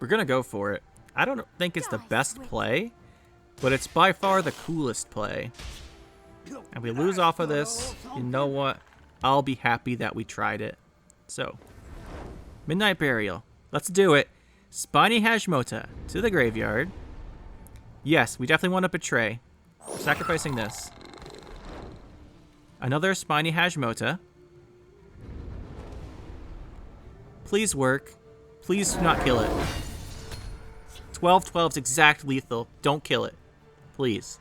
We're going to go for it. I don't think it's the best play, but it's by far the coolest play. And we lose off of this. You know what? I'll be happy that we tried it. So, Midnight Burial. Let's do it. Spiny Haj Mota to the graveyard. Yes, we definitely want to betray. We're sacrificing this. Another Spiny Haj Mota. Please work. Please do not kill it. 12/12's exact lethal. Don't kill it. Please.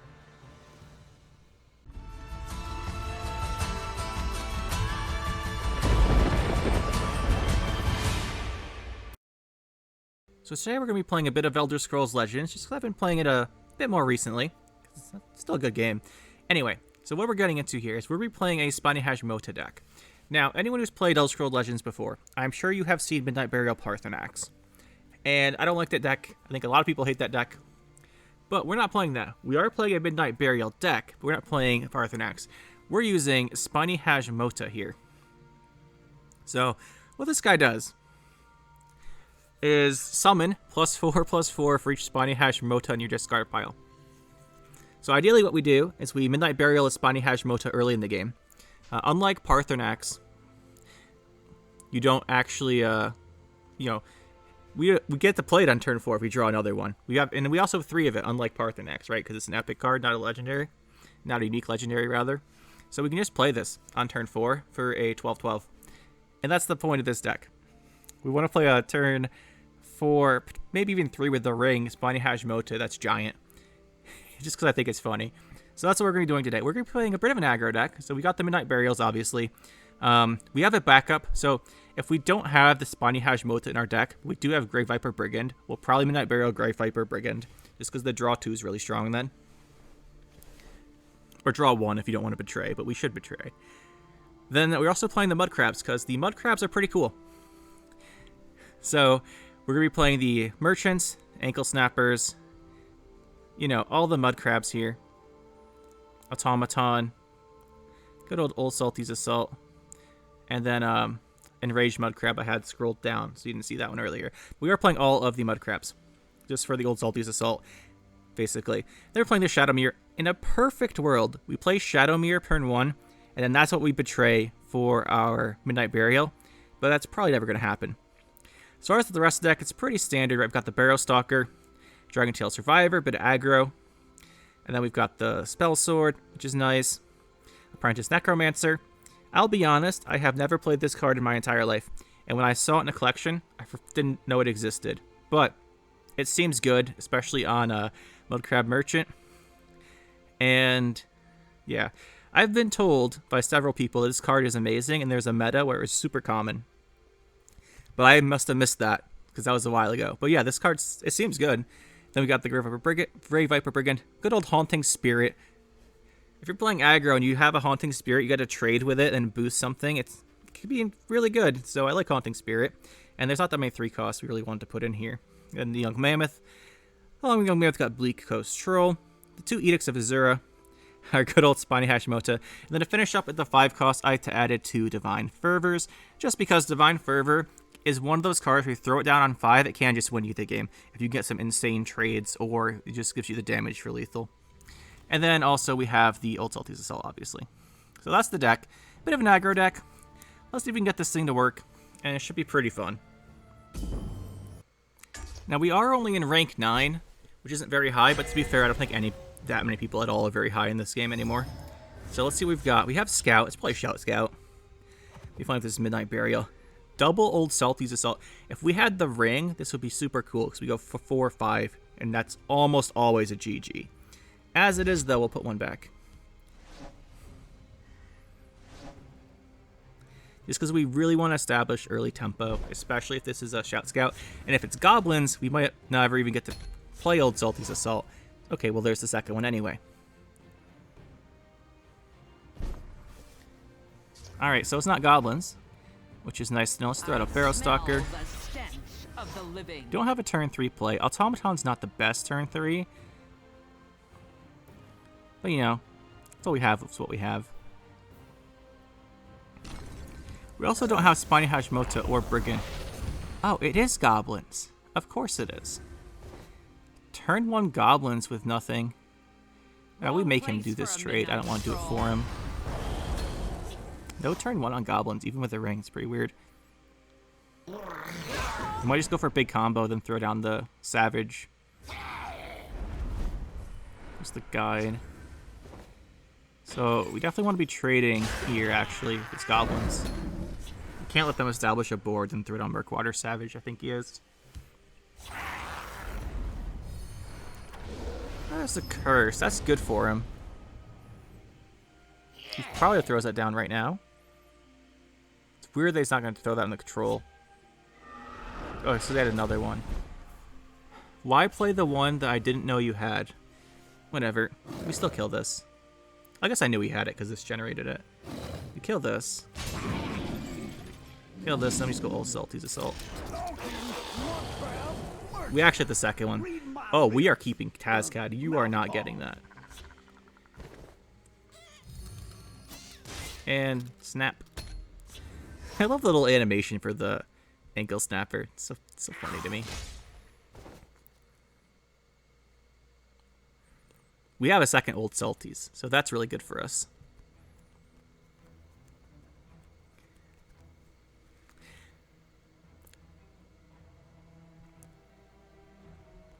So today we're going to be playing a bit of Elder Scrolls Legends, just because I've been playing it a bit more recently. It's still a good game. Anyway, so what we're getting into here is we're going to be playing a Spiny Haj Mota deck. Now, anyone who's played Elder Scrolls Legends before, I'm sure you have seen Midnight Burial Parthenax. And I don't like that deck. I think a lot of people hate that deck. But we're not playing that. We are playing a Midnight Burial deck, but we're not playing Parthenax. We're using Spiny Haj Mota here. So, what this guy does is summon +4/+4 for each Spiny Haj Mota in your discard pile. So ideally what we do is we Midnight Burial a Spiny Haj Mota early in the game. Unlike Parthenax, you don't actually, we get to play it on turn 4 if we draw another one. We also have 3 of it, unlike Parthenax, right? Because it's an epic card, not a legendary. Not a unique legendary, rather. So we can just play this on turn 4 for a 12/12. And that's the point of this deck. We want to play a turn 4, maybe even 3 with the ring, Spiny Haj Mota, that's giant. Just because I think it's funny. So that's what we're going to be doing today. We're going to be playing a bit of an aggro deck. So we got the Midnight Burials, obviously. We have a backup. So if we don't have the Spiny Haj Mota in our deck, we do have Grave Viper Brigand. We'll probably Midnight Burial Grave Viper Brigand, just because the draw 2 is really strong then. Or draw 1 if you don't want to betray, but we should betray. Then we're also playing the Mudcrabs, because the Mudcrabs are pretty cool. So we're going to be playing the Merchants, Ankle Snappers, all the Mudcrabs here. Automaton, good old Salty's Assault, and then Enraged Mudcrab I had scrolled down, so you didn't see that one earlier. We are playing all of the Mudcrabs, just for the old Salty's Assault, basically. They're playing the Shadowmere. In a perfect world, we play Shadowmere turn 1, and then that's what we betray for our Midnight Burial, but that's probably never going to happen. As far as the rest of the deck, it's pretty standard. I've got the Barrow Stalker, Dragentail Survivor, bit of aggro. And then we've got the Spellsword, which is nice. Apprentice Necromancer. I'll be honest, I have never played this card in my entire life. And when I saw it in a collection, I didn't know it existed. But it seems good, especially on Mudcrab Merchant. And yeah, I've been told by several people that this card is amazing, and there's a meta where it's super common. But I must have missed that, because that was a while ago. But yeah, this card, it seems good. Then we got the Grave Viper Brigand. Good old Haunting Spirit. If you're playing aggro and you have a Haunting Spirit, you got to trade with it and boost something. It could be really good. So I like Haunting Spirit. And there's not that many 3 costs we really wanted to put in here. And the Young Mammoth. Along with Young Mammoth, got Bleak Coast Troll. The 2 Edicts of Azura. Our good old Spiny Haj Mota. And then to finish up at the 5 cost, I had to add 2 Divine Fervors. Just because Divine Fervor is one of those cards where you throw it down on 5, it can just win you the game. If you get some insane trades, or it just gives you the damage for lethal. And then also we have the old Salty's Assault, obviously. So that's the deck. Bit of an aggro deck. Let's see if we can get this thing to work, and it should be pretty fun. Now we are only in rank 9, which isn't very high, but to be fair, I don't think that many people at all are very high in this game anymore. So let's see what we've got. We have Scout. It's probably Shout Scout. We find this Midnight Burial. Double old Salty's Assault. If we had the ring, this would be super cool, because we go for 4 or 5, and that's almost always a GG. As it is, though, we'll put 1 back. Just because we really want to establish early tempo, especially if this is a Shout Scout. And if it's Goblins, we might never even get to play old Salty's Assault. Okay, well, there's the second one anyway. Alright, so it's not Goblins, which is nice to know. Let's throw out a Barrow Stalker. Don't have a turn 3 play. Automaton's not the best turn 3. But, that's what we have. That's what we have. We also don't have Spiny Haj Mota or Brigand. Oh, it is Goblins. Of course it is. Turn 1 goblins with nothing. We make him do this trade. I don't want to do it for him. No turn 1 on goblins, even with the ring. It's pretty weird. I might just go for a big combo, then throw down the savage. There's the guide. So we definitely want to be trading here, actually, with these goblins. We can't let them establish a board and throw down Murkwater Savage, I think he is. There's a curse. That's good for him. He probably throws that down right now. It's weird that he's not going to throw that in the control. Oh, so they had another one. Why play the one that I didn't know you had? Whatever. We still kill this. I guess I knew he had it because this generated it. We kill this. Kill this, then we just go Old Salty's Assault. We actually hit the second one. Oh, we are keeping Tazcad. You are not getting that. And snap. I love the little animation for the ankle snapper. It's so funny to me. We have a second Old Salties, so that's really good for us.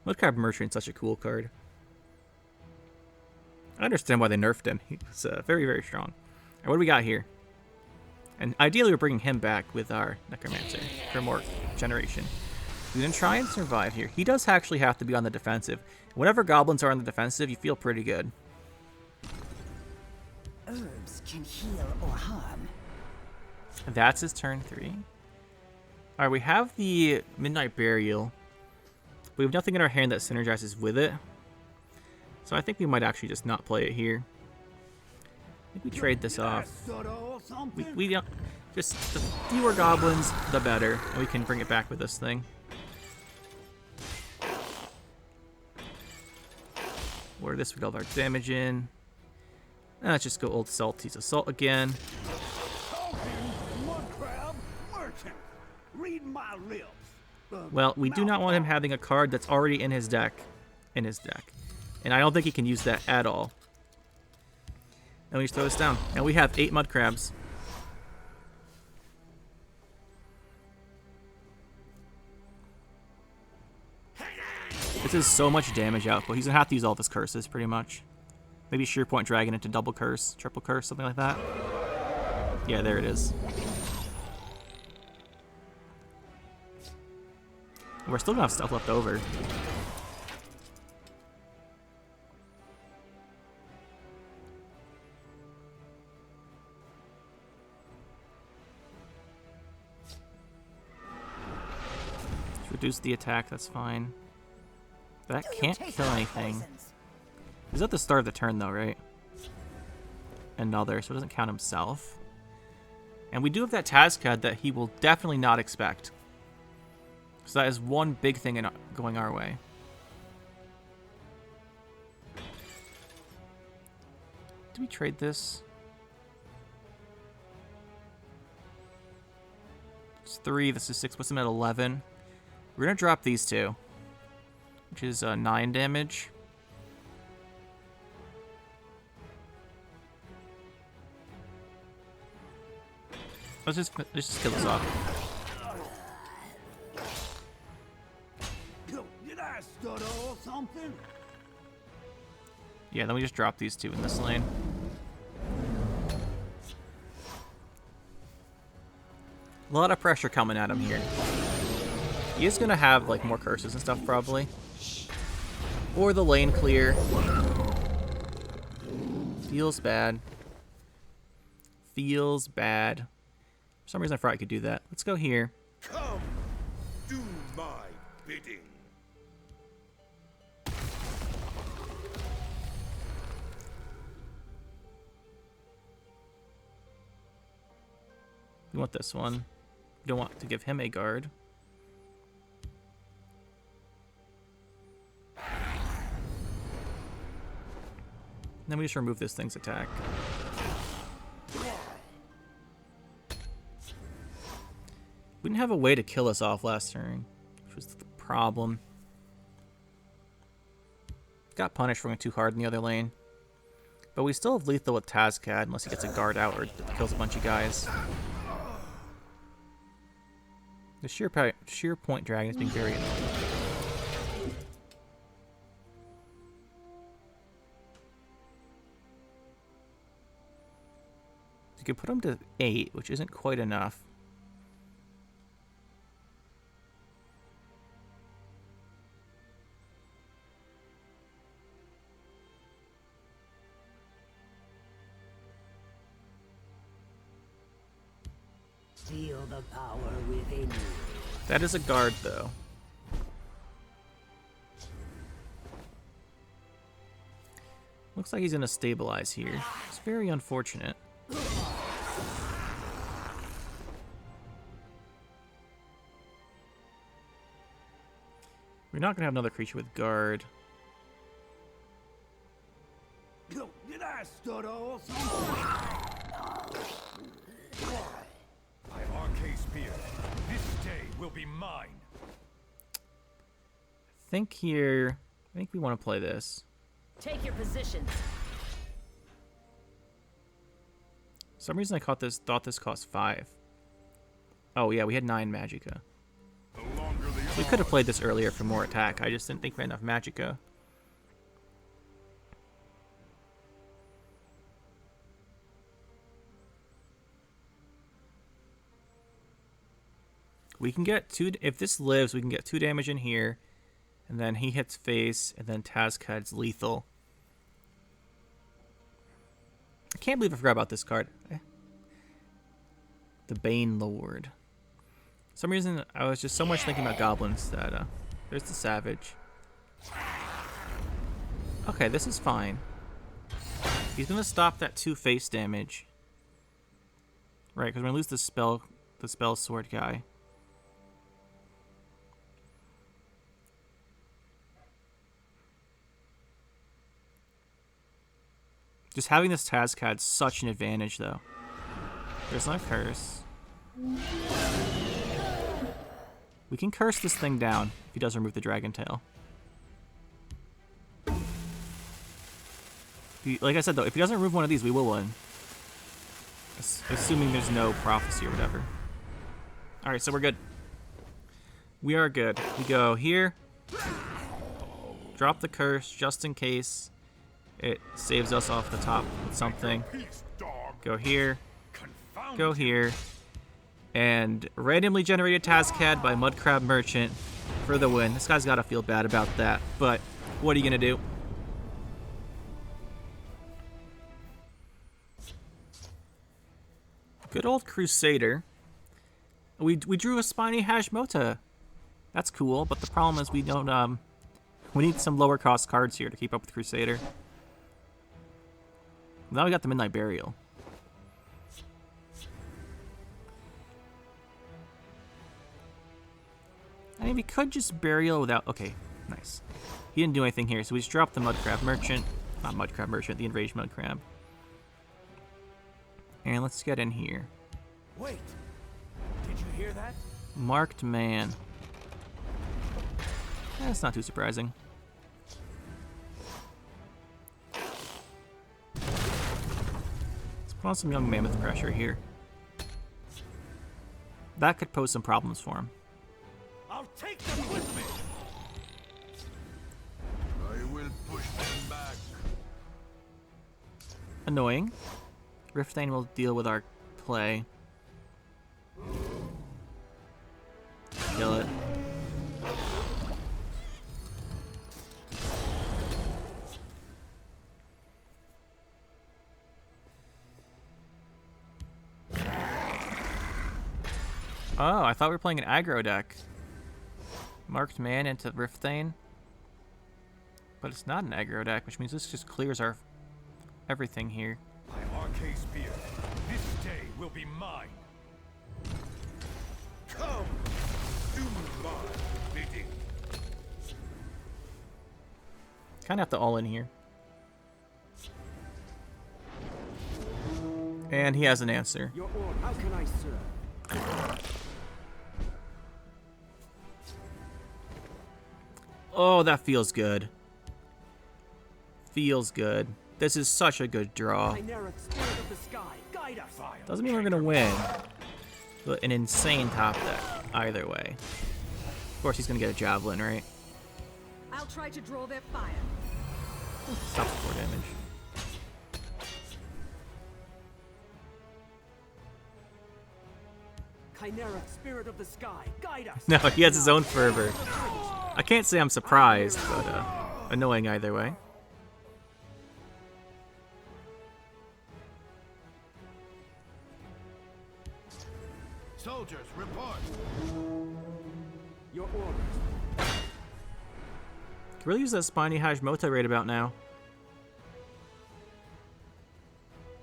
Mudcrab Merchant's such a cool card. I understand why they nerfed him. He's very, very strong. All right, what do we got here? And ideally, we're bringing him back with our Necromancer for more generation. We can try and survive here. He does actually have to be on the defensive. Whenever goblins are on the defensive, you feel pretty good. Herbs can heal or harm. That's his turn 3. All right, we have the Midnight Burial. We have nothing in our hand that synergizes with it. So I think we might actually just not play it here. I think we trade this off. We don't, just the fewer goblins, the better. And we can bring it back with this thing. Where this would all our damage in. And let's just go Old Salty's Assault again. Well, we do not want him having a card that's already in his deck. And I don't think he can use that at all. And we just throw this down. And we have 8 Mudcrabs. This is so much damage output. He's going to have to use all of his curses, pretty much. Maybe Sheer Point Dragon into double curse, triple curse, something like that. Yeah, there it is. We're still going to have stuff left over. Let's reduce the attack, that's fine. That can't kill anything. He's at the start of the turn though, right? Another, so it doesn't count himself. And we do have that Tazcad that he will definitely not expect. So that is one big thing in going our way. Do we trade this? It's 3, this is 6, puts him at 11. We're going to drop these 2. Which is 9 damage. Let's just kill this off. Did I stutter or something? Yeah, then we just drop these 2 in this lane. A lot of pressure coming at him here. He is going to have like more curses and stuff probably. Or the lane clear. Feels bad. Feels bad. For some reason I thought I could do that. Let's go here. Come, do my bidding. We want this one. We don't want to give him a guard. Then we just remove this thing's attack. We didn't have a way to kill us off last turn, which was the problem. Got punished for going too hard in the other lane. But we still have lethal with Tazcad unless he gets a guard out or kills a bunch of guys. The sheer point dragon is being very annoying. You can put him to 8, which isn't quite enough. Feel the power within you. That is a guard, though. Looks like he's going to stabilize here. It's very unfortunate. We're not going to have another creature with guard. Did I stutter or something? My arcane spear. This day will be mine. I think here... I think we want to play this. Take your positions. For some reason I thought this cost 5. Oh yeah, we had 9 Magicka. We could have played this earlier for more attack. I just didn't think we had enough Magicka. We can get 2... If this lives, we can get 2 damage in here. And then he hits face, and then Tazcad's lethal. I can't believe I forgot about this card. The Bane Lord. For some reason, I was just so much thinking about goblins that, there's the Savage. Okay, this is fine. He's gonna stop that 2 face damage. Right, because we're gonna lose the Spellsword guy. Just having this Tazcad such an advantage, though. There's no curse. We can curse this thing down if he does remove the Dragon Tail. Like I said, though, if he doesn't remove one of these, we will win. Assuming there's no prophecy or whatever. Alright, so we're good. We are good. We go here. Drop the curse just in case it saves us off the top with something. Go here. Go here. And randomly generated Tazcad by Mudcrab Merchant for the win. This guy's got to feel bad about that, but what are you going to do? Good old Crusader. We drew a Spiny Haj Mota. That's cool, but the problem is we don't, we need some lower cost cards here to keep up with Crusader. Now we got the Midnight Burial. I mean, we could just Burial without... Okay, nice. He didn't do anything here, so we just dropped the Mudcrab Merchant. Not Mudcrab Merchant, the Enraged Mudcrab. And let's get in here. Wait. Did you hear that? Marked Man. That's not too surprising. Let's put on some Young Mammoth pressure here. That could pose some problems for him. I'll take them with me. I will push them back. Annoying. Rifthane will deal with our play. Kill it. Oh, I thought we were playing an aggro deck. Marked Man into Rifthane. But it's not an aggro deck, which means this just clears our everything here. My arcane spear. This day will be mine. Come, do my bidding. Kind of have to all in here. And he has an answer. Your order. How can I serve? Oh, that feels good. Feels good. This is such a good draw. Chimeric spirit of the sky, guide us. Doesn't mean we're gonna win, but an insane top deck either way. Of course, he's gonna get a javelin, right? I'll try to draw their fire. Stops 4 damage. Chimeric spirit of the sky, guide us. No, he has his own fervor. I can't say I'm surprised, but annoying either way. Soldiers, report. Your orders. Can really use that Spiny Haj Mota right about now.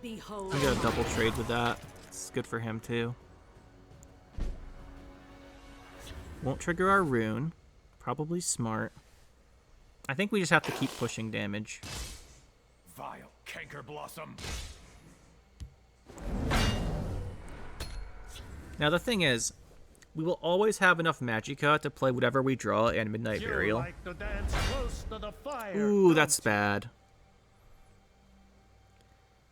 Behold. I got a double trade with that. It's good for him too. Won't trigger our rune. Probably smart. I think we just have to keep pushing damage. Vile canker blossom. Now the thing is, we will always have enough Magicka to play whatever we draw and Midnight Burial. Like to dance close to the fire, Ooh, don't that's bad.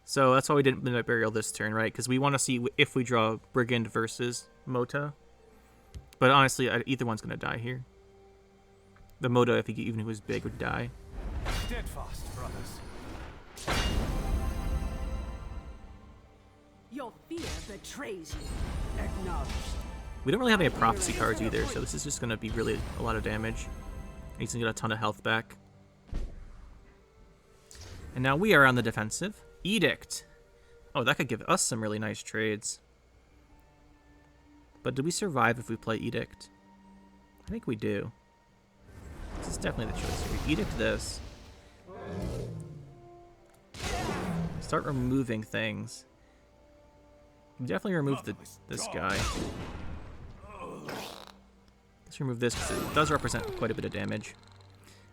So that's why we didn't Midnight Burial this turn, right? Because we want to see if we draw Brigand versus Mota. But honestly, either one's going to die here. The Mota, if even if he was big, would die. Steadfast, brothers. Your fear betrays you. Acknowledged. We don't really have any prophecy cards either, so this is just going to be really a lot of damage. He's going to get a ton of health back. And now we are on the defensive. Edict. Oh, that could give us some really nice trades. But do we survive if we play Edict? I think we do. This is definitely the choice. We Edict this. Start removing things. We definitely remove this guy. Let's remove this because it does represent quite a bit of damage.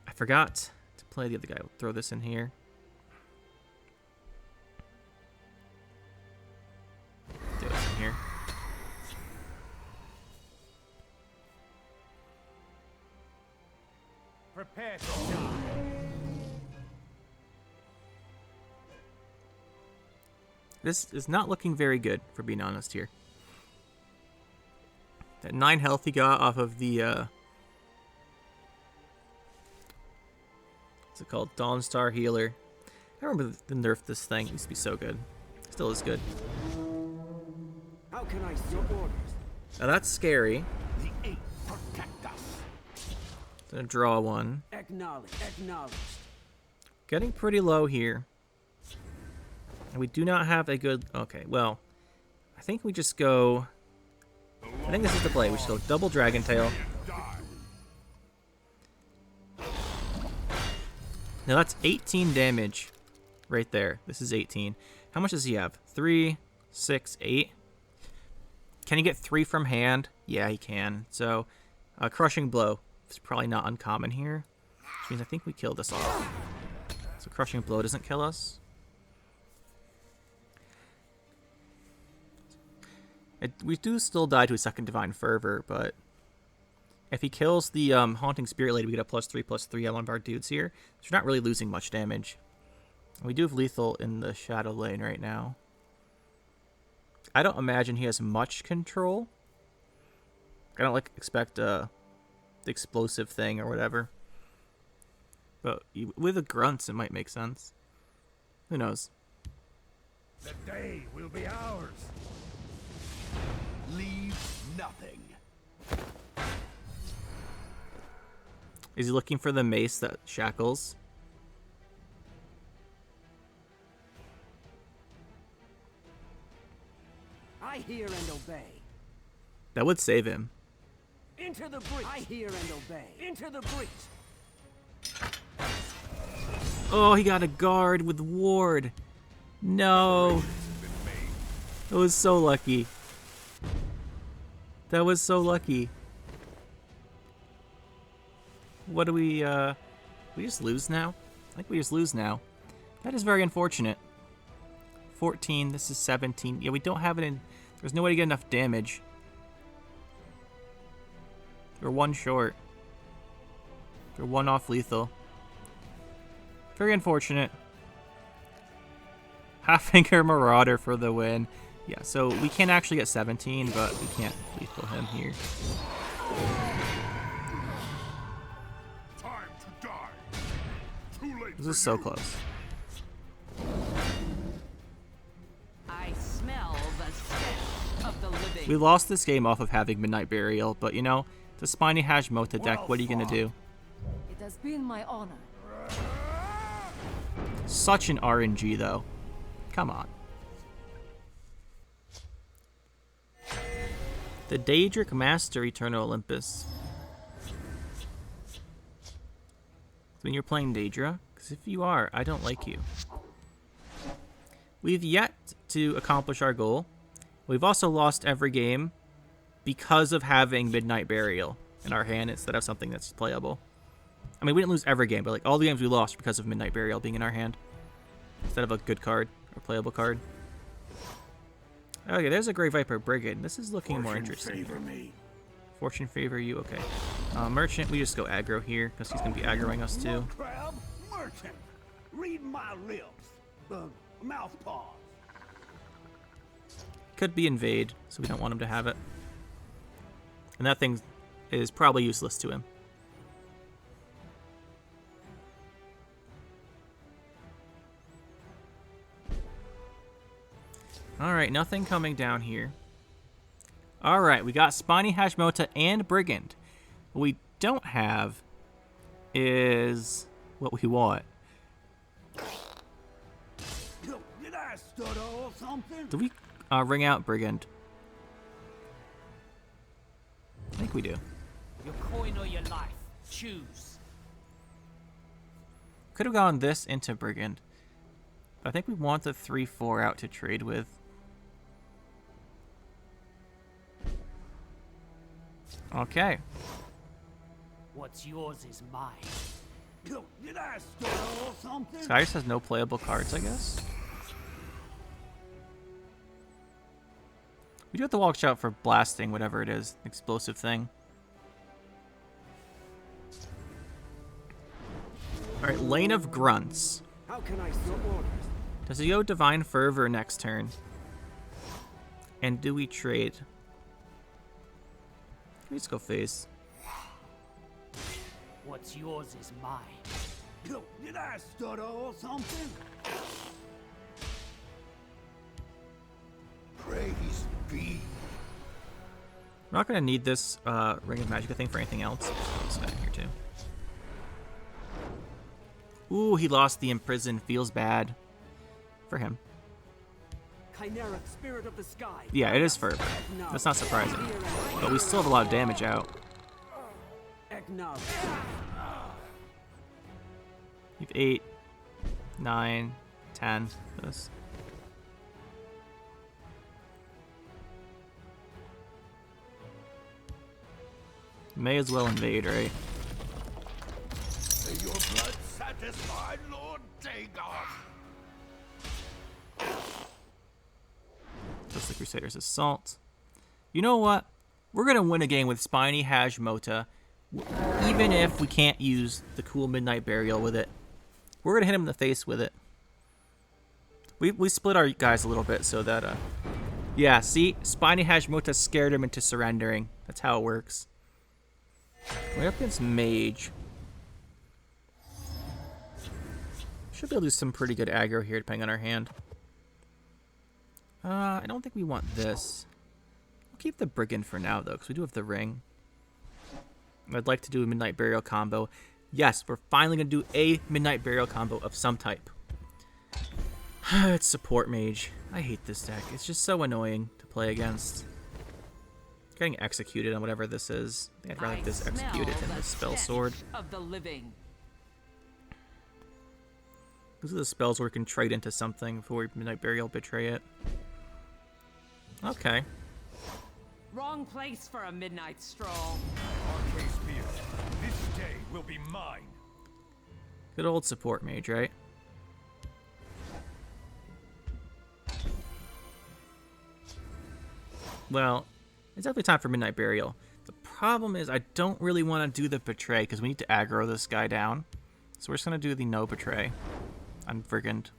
I forgot to play the other guy. We'll throw this in here. Throw this in here. Prepare to die. This is not looking very good, for being honest here. That 9 health he got off of the, what's it called? Dawnstar Healer. I remember the nerf this thing. It used to be so good. Still is good. How can I see your orders? Now that's scary. The eight protect us. Gonna draw one. Acknowledged. Acknowledged. Getting pretty low here. And we do not have a good... Okay, well, I think we just go... I think this is the play. We just go double Dragon Tail. Now that's 18 damage right there. This is 18. How much does he have? 3, 6, 8. Can he get 3 from hand? Yeah, he can. So, Crushing Blow is probably not uncommon here. Which means I think we kill this off. So Crushing Blow doesn't kill us. We do still die to a second Divine Fervor, but if he kills the Haunting Spirit Lady, we get a +3/+3 on one of our dudes here. So we're not really losing much damage. We do have lethal in the Shadow lane right now. I don't imagine he has much control. I don't expect the explosive thing or whatever. But with the grunts, it might make sense. Who knows? The day will be ours. Leave nothing. Is he looking for the mace that shackles? I hear and obey. That would save him. Into the breach. I hear and obey. Into the breach. Oh, he got a guard with ward. No. That was so lucky. That was so lucky. What do we just lose now? I think we just lose now. That is very unfortunate. 14, this is 17. Yeah, we don't have it in... There's no way to get enough damage. We're 1 short. They're one-off lethal. Very unfortunate. Half-Finger Marauder for the win. Yeah, so we can actually get 17, but we can't lethal him here. Time to die. Too late. This is so close. I smell the stench of the living. We lost this game off of having Midnight Burial, but you know, the Spiny Haj Mota deck, what are you gonna do? It has been my honor. Such an RNG though. Come on. The Daedric Master Eternal Olympus. When you're playing Daedra, because if you are, I don't like you. We've yet to accomplish our goal. We've also lost every game because of having Midnight Burial in our hand instead of something that's playable. I mean, we didn't lose every game, but like all the games we lost because of Midnight Burial being in our hand instead of a good card or playable card. Okay, there's a Grey Viper Brigand. This is looking more interesting. Favor me. Fortune favor you. Okay. Merchant, we just go aggro here because he's gonna be aggroing us too. Mudcrab, merchant. Read my lips. Mouth paws. Could be invade, so we don't want him to have it. And that thing is probably useless to him. Alright, nothing coming down here. Alright, we got Spiny Haj Mota and Brigand. What we don't have is what we want. Did I stutter or something? Do we ring out Brigand? I think we do. Your coin or your life. Choose. Could have gone this into Brigand. I think we want the 3/4 out to trade with. Okay. What's yours is mine. Did I stutter or something? Sky just has no playable cards, I guess. We do have to watch out for blasting whatever it is, explosive thing. Alright, Lane of Grunts. How can I serve orders? Does he go Divine Fervor next turn? And do we trade? Let's go face. What's yours is mine. Did I stutter or something? Praise be. We're not going to need this Ring of Magic thing for anything else. Put this guy in here too. Ooh, he lost the Imprison. Feels bad for him. Chimeric spirit of the sky. Yeah, it is Fervor. That's not surprising. But we still have a lot of damage out. Acknowledge. We have 8, 9, 10 for this. May as well invade, right? May your blood satisfy Lord Dagon. That's the Crusader's Assault. You know what? We're going to win a game with Spiny Haj Mota, even if we can't use the cool Midnight Burial with it. We're going to hit him in the face with it. We split our guys a little bit so that... yeah, see? Spiny Haj Mota scared him into surrendering. That's how it works. We're up against Mage. Should be able to do some pretty good aggro here, depending on our hand. I don't think we want this. We'll keep the Brigand for now, though, because we do have the ring. I'd like to do a Midnight Burial combo. Yes, we're finally going to do a Midnight Burial combo of some type. It's Support Mage. I hate this deck. It's just so annoying to play against. Getting executed on whatever this is. I think I'd rather this executed than the Spellsword. Of the living. These are the spells where we can trade into something before we Midnight Burial betray it. Okay. Wrong place for a midnight stroll. Arcane Spear. This day will be mine. Good old Support Mage, right? Well, it's definitely time for Midnight Burial. The problem is I don't really want to do the Betray because we need to aggro this guy down. So we're just going to do the no Betray on Brigand.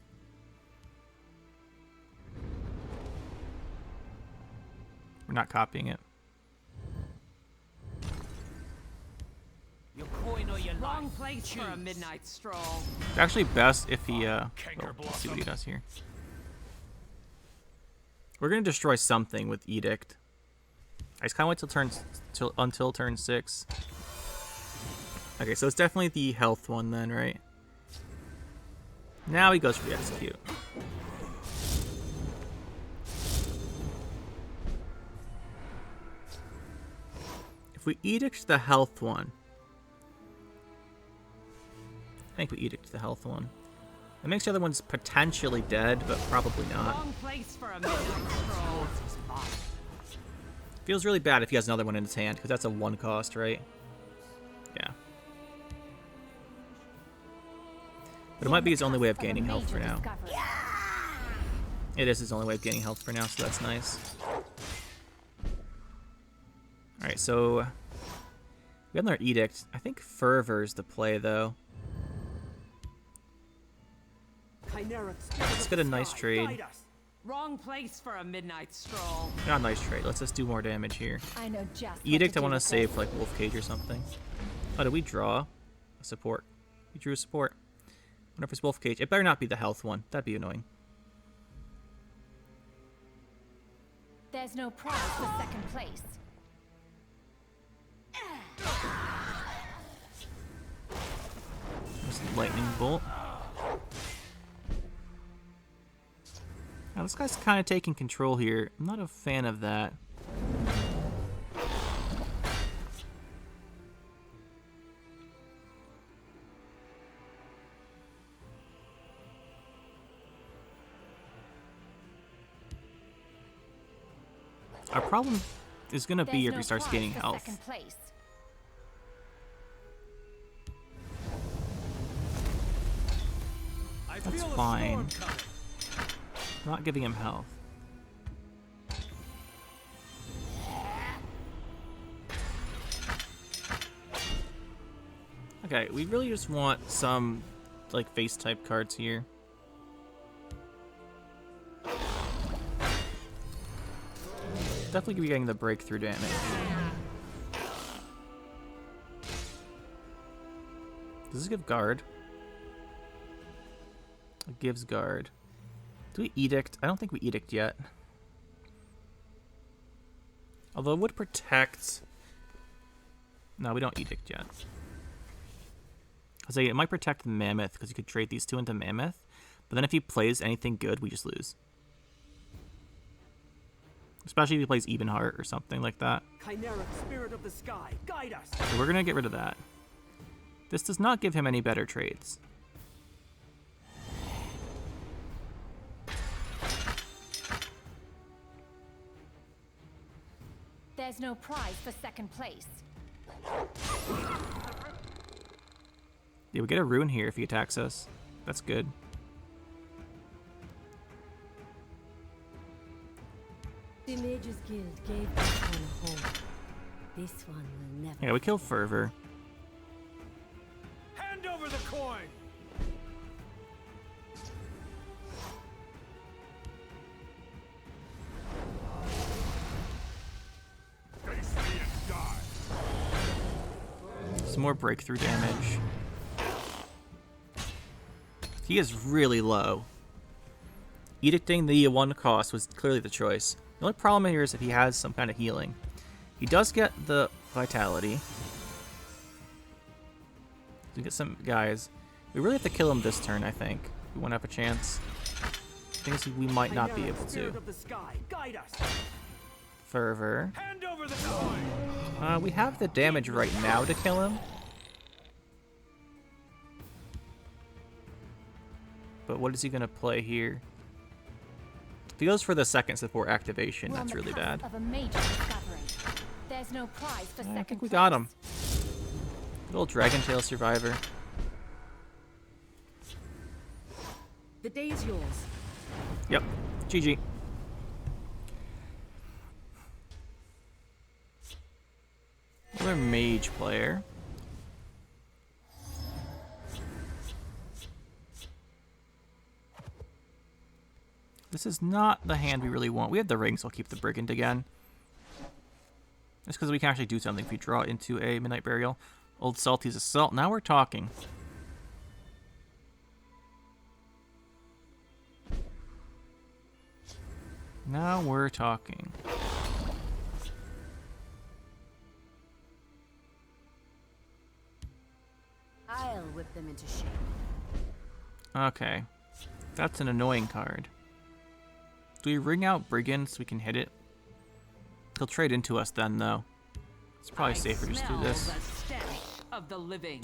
We're not copying it. Your coin or your Wrong life. place for a midnight stroll. It's actually best if he, let's see what he does here. We're going to destroy something with Edict. I just kind of wait until turn 6. Okay, so it's definitely the health one then, right? Now he goes for the execute. If we edict the health one, I think we edict the health one. That makes the other ones potentially dead, but probably not. Wrong place for a midnight stroll. Feels really bad if he has another one in his hand, because that's a 1 cost, right? Yeah. But it might be his only way of gaining health for now. It is his only way of gaining health for now, so that's nice. Alright, so we have another Edict. I think Fervor's the play, though. Let's get a nice trade. Wrong place for a midnight stroll. Not a nice trade. Let's just do more damage here. I know just Edict, I want to save for like Wolf Cage or something. Oh, did we draw a support? We drew a support. I wonder if it's Wolf Cage. It better not be the health one. That'd be annoying. There's no prize for second place. There's a lightning bolt. Now this guy's kind of taking control here. I'm not a fan of that. Our problem is going to be if he starts gaining health. That's fine. Not giving him health. Okay, we really just want some like face type cards here. Definitely gonna be getting the breakthrough damage. Does this give guard? It gives guard. Do we edict? I don't think we edict yet. Although it would protect. No, we don't edict yet. I say it might protect Mammoth because you could trade these two into Mammoth, but then if he plays anything good, we just lose. Especially if he plays Evenheart or something like that. Chimeric spirit of the sky, guide us. So we're gonna get rid of that. This does not give him any better trades. There's no prize for second place. Yeah, we get a rune here if he attacks us. That's good. The Mage's Guild gave this one a home. This one will never. Yeah, we kill Fervor. Hand over the coin! Face me and die! Some more breakthrough damage. He is really low. Edicting the 1 cost was clearly the choice. The only problem here is if he has some kind of healing. He does get the vitality. We get some guys. We really have to kill him this turn, I think. We won't have a chance. I think we might not be able to. Fervor. Hand over the coin! We have the damage right now to kill him. But what is he going to play here? If he goes for the second support activation, that's really bad. Of a major discovery. There's no prize for second I think we place. got him. Good old Dragon Tail survivor. The day is yours. Yep. GG. We're a mage player. This is not the hand we really want. We have the ring, so I'll keep the brigand again. Just because we can actually do something if we draw into a Midnight Burial. Old Salty's Assault. Now we're talking. Now we're talking. I'll whip them into shape. Okay. That's an annoying card. Do we ring out Brigand so we can hit it? He'll trade into us then, though. It's probably safer just to do this. The stench of the living.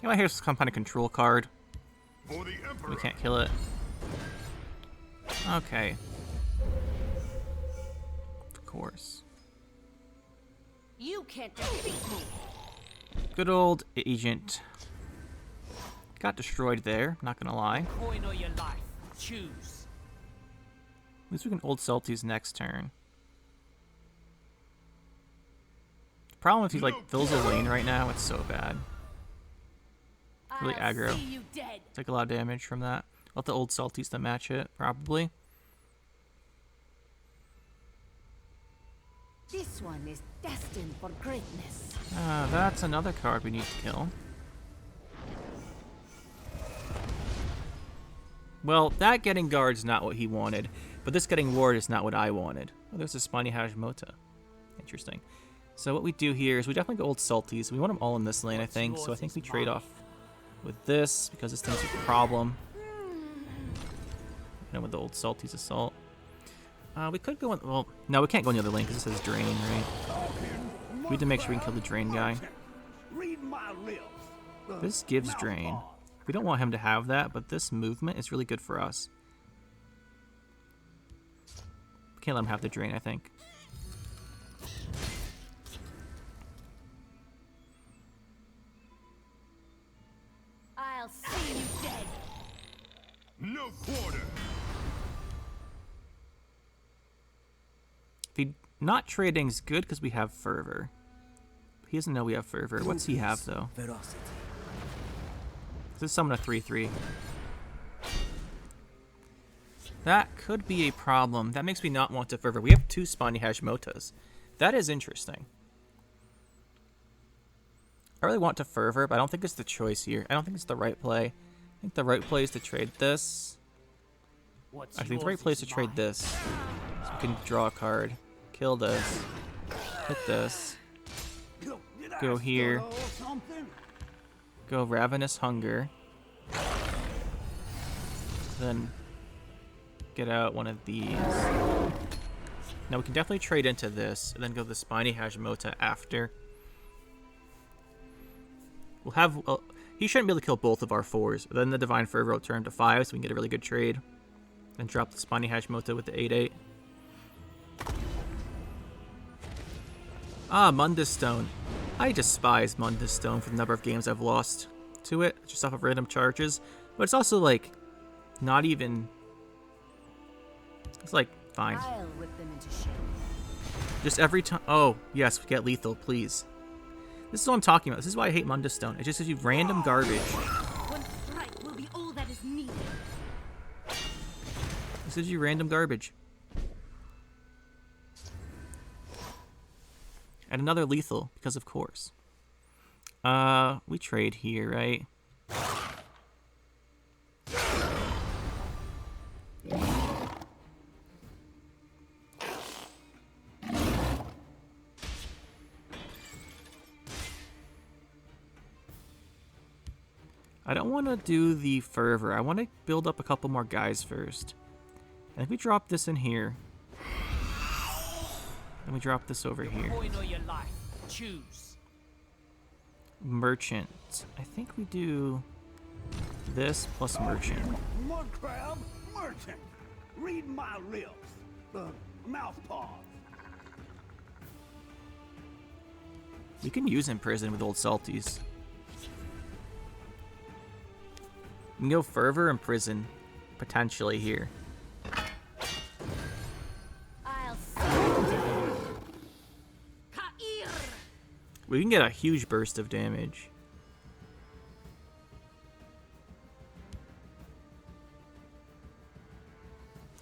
You know, here's some kind of control card. For the Emperor. We can't kill it. Okay. Of course. You can't defeat me. Good old agent. Got destroyed there, not gonna lie. Coin or your life. Choose. At least we can old Salty's next turn. The problem if he like fills a lane right now, it's so bad. Really aggro. See you dead. Take a lot of damage from that. I'll have the old Salties to match it, probably. This one is destined for greatness. That's another card we need to kill. Well, that getting guard's not what he wanted, but this getting ward is not what I wanted. Oh, there's a Spiny Haj Mota. Interesting. So what we do here is we definitely go old Salties. We want them all in this lane, I think, so I think we trade off with this, because this thing's a problem. And with the old Salty's Assault. We could go in, well, no, we can't go in the other lane because this says Drain, right? We need to make sure we can kill the Drain guy. Read my lips. This gives Drain. We don't want him to have that, but this movement is really good for us. We can't let him have the Drain, I think. I'll see you dead. No quarter. The not trading's good because we have Fervor. He doesn't know we have Fervor. What's he have, though? Ferocity. This is summon a 3/3. That could be a problem. That makes me not want to Fervor. We have 2 Spiny Haj Motas. That is interesting. I really want to Fervor, but I don't think it's the choice here. I don't think it's the right play. I think the right play is to trade this. I think the right play is to trade this. So we can draw a card. Kill this. Hit this. Go here. Go Ravenous Hunger. Then get out one of these. Now we can definitely trade into this, and then go the Spiny Haj Mota after. We'll have... he shouldn't be able to kill both of our 4s. Then the Divine Fervor will turn to 5, so we can get a really good trade. Then drop the Spiny Haj Mota with the 8/8. Ah, Mundus Stone. I despise Mundus Stone for the number of games I've lost to it, just off of random charges. But it's also, like, not even... It's, like, fine. I'll whip them into shape. Just every time... Oh, yes, get lethal, please. This is what I'm talking about. This is why I hate Mundus Stone. It just gives you random garbage. One strike will be all that is needed. This gives you random garbage. And another lethal, because of course. We trade here, right? I don't want to do the Fervor. I want to build up a couple more guys first. And if we drop this in here, and we drop this over here. Coin or your life. Choose. Merchant. I think we do this plus Merchant. Mudcrab, merchant. Read my lips. Mouth paws. We can use Imprison with old Salties. We can go Fervor, Imprison, potentially here. I'll see you dead. Cut We can get a huge burst of damage.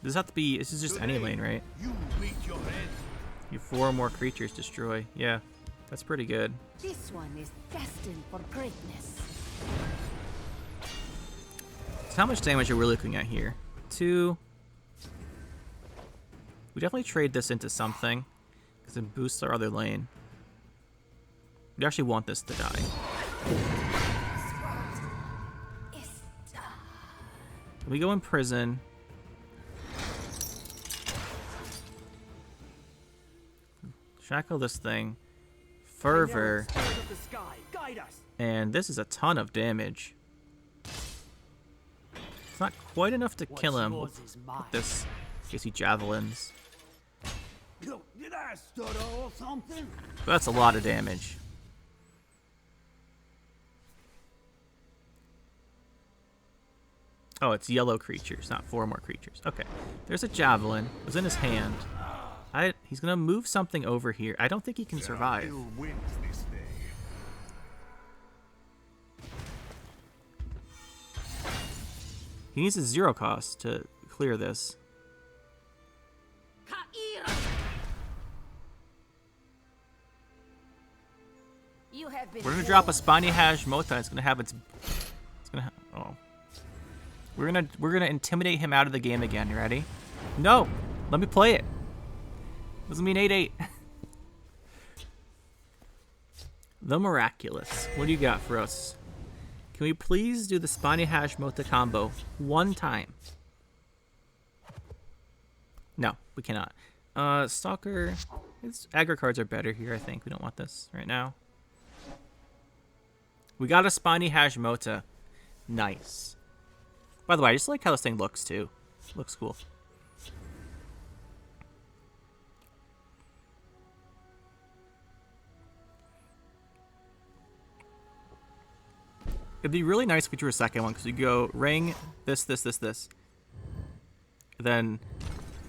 Does this have to be? This is just any lane, right? You meet your end. You 4 more creatures destroy. Yeah, that's pretty good. This one is destined for greatness. So how much damage are we looking at here? 2. We definitely trade this into something because it boosts our other lane. We actually want this to die. We go in prison. Shackle this thing. Fervor. Spirit of the sky, guide us. And this is a ton of damage. It's not quite enough to kill him yours with is mine. this. Gives he javelins. Look, did I stutter or something? But that's a lot of damage. Oh, it's yellow creatures, not 4 more creatures. Okay. There's a javelin. It was in his hand. He's gonna move something over here. I don't think he can survive. Ill wins this day. He needs a 0 cost to clear this. You have been We're gonna drop a Spiny Haj Mota. It's gonna have its. It's gonna. Oh. We're gonna intimidate him out of the game again. You ready? No. Let me play it. Doesn't mean 8/8. The Miraculous. What do you got for us? Can we please do the Spiny Haj Mota combo one time? No, we cannot. Stalker. Aggro cards are better here, I think. We don't want this right now. We got a Spiny Haj Mota. Nice. By the way, I just like how this thing looks, too. Looks cool. It'd be really nice if we drew a second one, because you go ring, this. Then,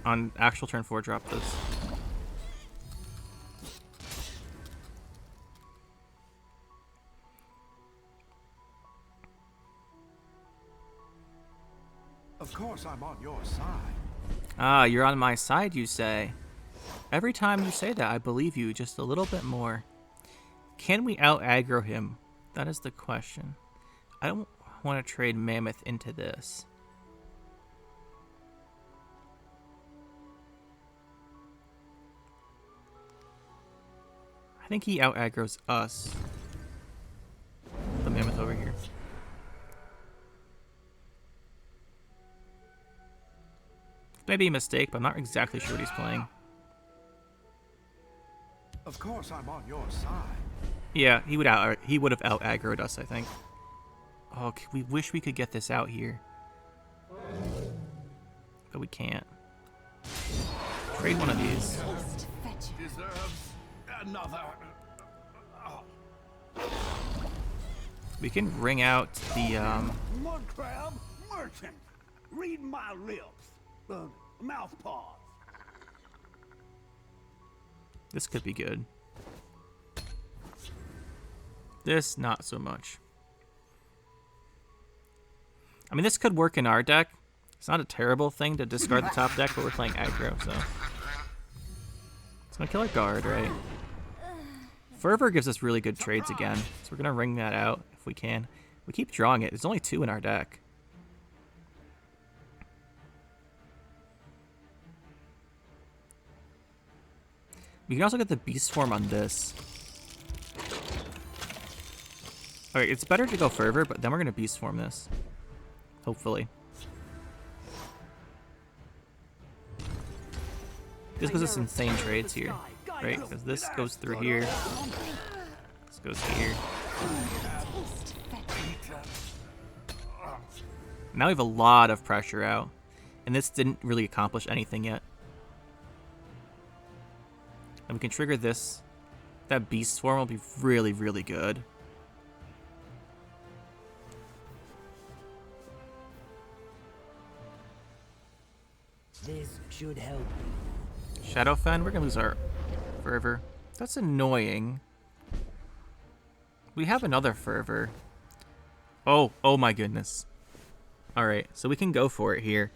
on actual turn 4, drop this. Of course I'm on your side. Ah, you're on my side, you say. Every time you say that, I believe you just a little bit more. Can we out-aggro him? That is the question. I don't want to trade Mammoth into this. I think he out-aggroes us. The Mammoth over here. Maybe a mistake, but I'm not exactly sure what he's playing. Of course I'm on your side. Yeah, he would have out-aggroed us, I think. Oh, we wish we could get this out here. But we can't. Trade one of these. Deserves another. We can ring out the, Mudcrab merchant. Read my lips. Mouth paws. This could be good. This, not so much. I mean, this could work in our deck. It's not a terrible thing to discard the top deck, but we're playing aggro, so. It's gonna kill our guard, right? Fervor gives us really good trades again, so we're gonna ring that out if we can. We keep drawing it. There's only 2 in our deck. We can also get the beast form on this. Alright, it's better to go Fervor, but then we're gonna beast form this. Hopefully. This gives us insane trades here, right? Because this goes through here. This goes here. Now we have a lot of pressure out. And this didn't really accomplish anything yet. And we can trigger this. That beast form will be really, really good. This should help. Shadowfen, we're gonna lose our Fervor. That's annoying. We have another fervor. Oh my goodness. Alright, so we can go for it here.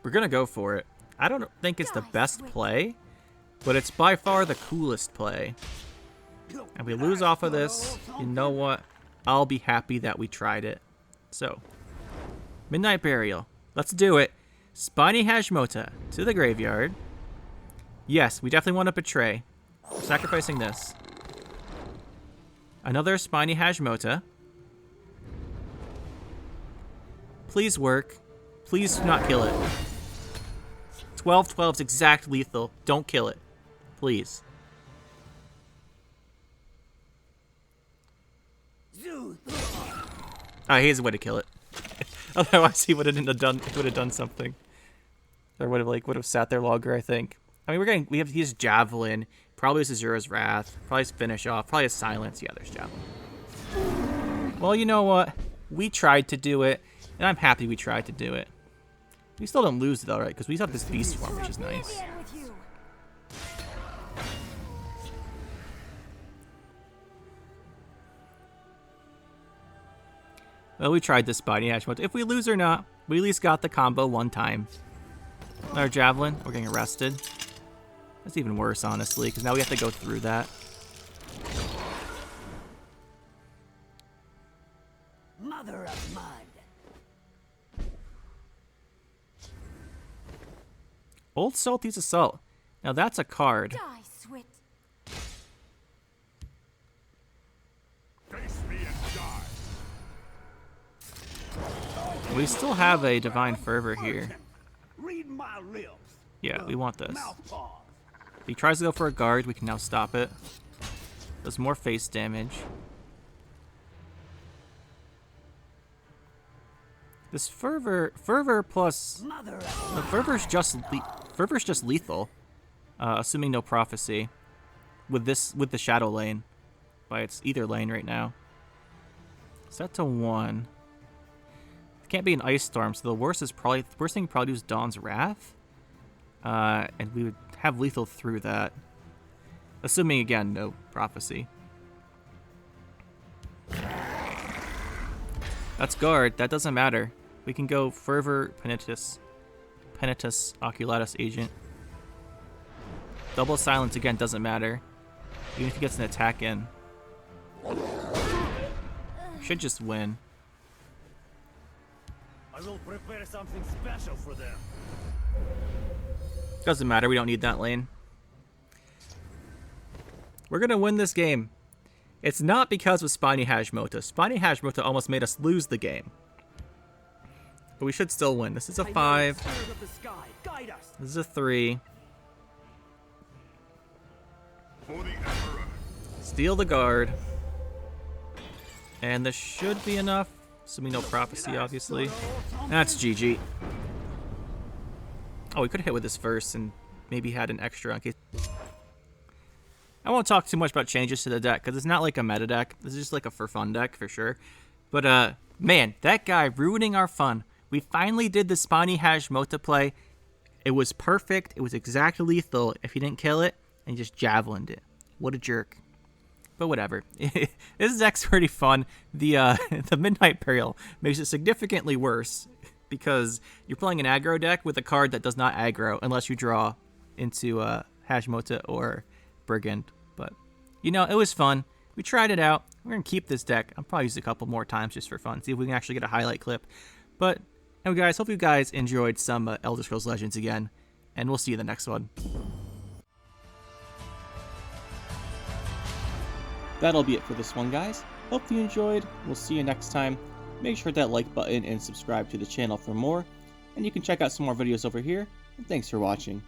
We're gonna go for it. I don't think it's the best play, but it's by far the coolest play. And we lose off of this, you know what? I'll be happy that we tried it. So, Midnight Burial. Let's do it. Spiny Haj Mota to the graveyard. Yes, we definitely want to betray. We're sacrificing this. Another Spiny Haj Mota. Please work. Please do not kill it. 12/12 is exact lethal. Don't kill it. Please. Oh, here's a way to kill it. Otherwise, he would have done something, or would have sat there longer. I think. I mean, we have his Javelin, probably his Azura's Wrath, probably his Finish Off, probably his Silence. Yeah, there's Javelin. Well, you know what? We tried to do it, and I'm happy we tried to do it. We still don't lose though, right? Because we have this Beast Swarm, which is nice. Well, we tried this Spiny Haj Mota. If we lose or not, we at least got the combo one time. Our Javelin, we're getting arrested. That's even worse, honestly, because now we have to go through that. Mother of mud. Old Salty's Assault. Now that's a card. Die, Swit. Face me and die. We still have a Divine Fervor here. Read my lips. Yeah, we want this. Mouth pause. If he tries to go for a guard, we can now stop it. Does more face damage. This Fervor plus... Mother of The Fervor's just lethal. Assuming no Prophecy. With the Shadow lane. By its either lane right now. Set to 1. It can't be an Ice Storm, so the worst thing probably is Dawn's Wrath. And we would have lethal through that. Assuming, again, no Prophecy. That's guard. That doesn't matter. We can go Fervor, Penitus, Oculatus Agent. Double Silence, again, doesn't matter. Even if he gets an attack in. Should just win. I will prepare something special for them. Doesn't matter, we don't need that lane. We're gonna win this game. It's not because of Spiny Haj Mota. Spiny Haj Mota almost made us lose the game. But we should still win. This is a 5. Spirit of the sky, guide us. This is a 3. For the Emperor. Steal the guard. And this should be enough. Assuming no Prophecy, obviously. That's GG. Oh, we could have hit with this first and maybe had an extra in case. I won't talk too much about changes to the deck because it's not like a meta deck. This is just like a for fun deck for sure. But man, that guy ruining our fun. We finally did the Spiny Haj Mota play. It was perfect. It was exactly lethal if he didn't kill it and he just javelined it. What a jerk. But whatever. This deck's pretty fun. The Midnight Burial makes it significantly worse because you're playing an aggro deck with a card that does not aggro unless you draw into Haj Mota or Brigand. But, you know, it was fun. We tried it out. We're going to keep this deck. I'll probably use it a couple more times just for fun. See if we can actually get a highlight clip. But, anyway, guys, hope you guys enjoyed some Elder Scrolls Legends again. And we'll see you in the next one. That'll be it for this one, guys. Hope you enjoyed. We'll see you next time. Make sure to hit that like button and subscribe to the channel for more. And you can check out some more videos over here. And thanks for watching.